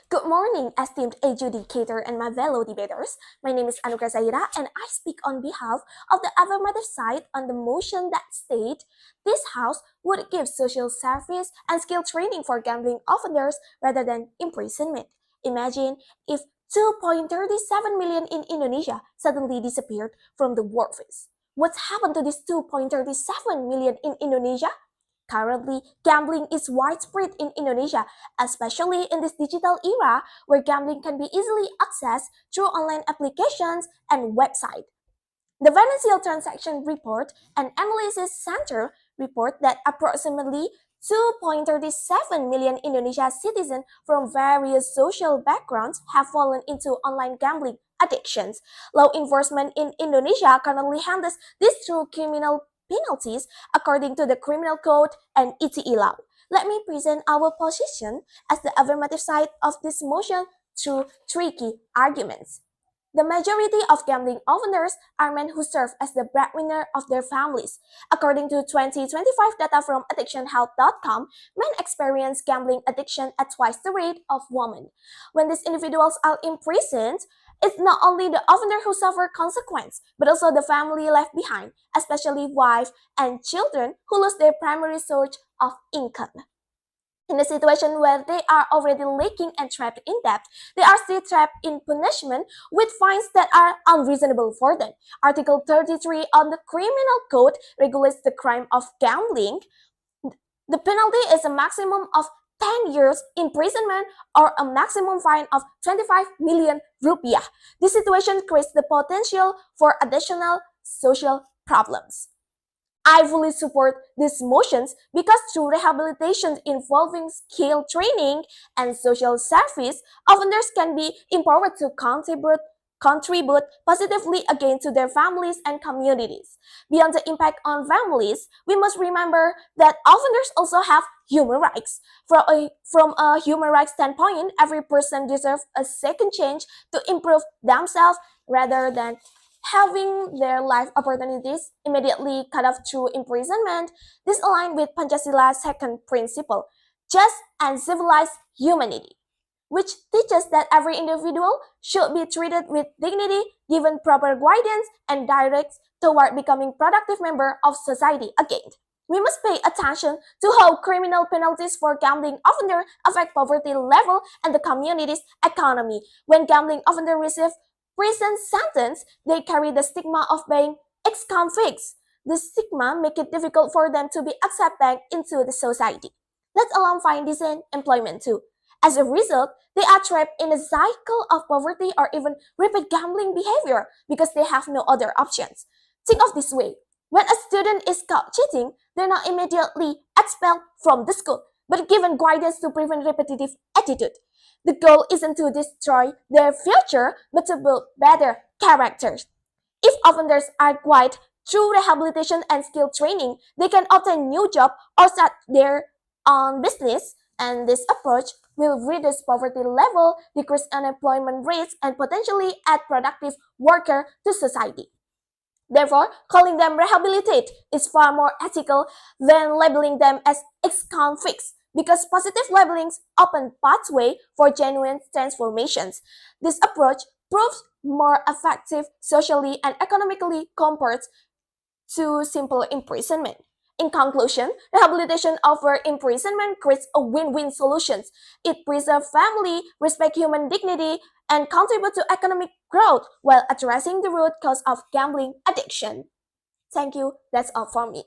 Good morning, esteemed adjudicator and my fellow debaters. My name is Anugrah Zahira, and I speak on behalf of the affirmative side on the motion that state this House would give social service and skill training for gambling offenders rather than imprisonment. Imagine if 2.37 million in Indonesia suddenly disappeared from the workforce. What's happened to this 2.37 million in Indonesia? Currently, gambling is widespread in Indonesia, especially in this digital era where gambling can be easily accessed through online applications and websites. The Financial Transaction Report and Analysis Center report that approximately 2.37 million Indonesian citizens from various social backgrounds have fallen into online gambling addictions. Law enforcement in Indonesia currently handles this through criminal penalties according to the Criminal Code and ETE law. Let me present our position as the affirmative side of this motion through three key arguments. The majority of gambling offenders are men who serve as the breadwinner of their families. According to 2025 data from addictionhealth.com, men experience gambling addiction at twice the rate of women. When these individuals are imprisoned, it's not only the offender who suffer consequence, but also the family left behind, especially wife and children who lose their primary source of income. In a situation where they are already leaking and trapped in debt, they are still trapped in punishment with fines that are unreasonable for them. Article 33 on the Criminal Code regulates the crime of gambling. The penalty is a maximum of 10 years imprisonment or a maximum fine of 25 million rupiah. This situation creates the potential for additional social problems. I fully support these motions because through rehabilitation involving skill training and social service, offenders can be empowered to contribute positively again to their families and communities. Beyond the impact on families, we must remember that offenders also have human rights. From a human rights standpoint, every person deserves a second chance to improve themselves rather than having their life opportunities immediately cut off through imprisonment. This aligns with Pancasila second principle, just and civilized humanity, which teaches that every individual should be treated with dignity, given proper guidance, and directs toward becoming productive member of society again. We must pay attention to how criminal penalties for gambling offender affect poverty level and the community's economy. When gambling offender receive prison sentence, they carry the stigma of being ex-convicts. The stigma make it difficult for them to be accepted back into the society, let alone find decent employment too. As a result, they are trapped in a cycle of poverty or even repeat gambling behavior because they have no other options. Think of this way. When a student is caught cheating, they're not immediately expelled from the school, but given guidance to prevent repetitive attitude. The goal isn't to destroy their future, but to build better characters. If offenders are guided through rehabilitation and skill training, they can obtain new job or start their own business, and this approach will reduce poverty level, decrease unemployment rates, and potentially add productive worker to society. Therefore, calling them rehabilitate is far more ethical than labeling them as ex-convicts because positive labelings open pathway for genuine transformations. This approach proves more effective socially and economically compared to simple imprisonment. In conclusion, rehabilitation over imprisonment creates a win-win solution. It preserves family, respects human dignity, and contributes to economic growth while addressing the root cause of gambling addiction. Thank you. That's all for me.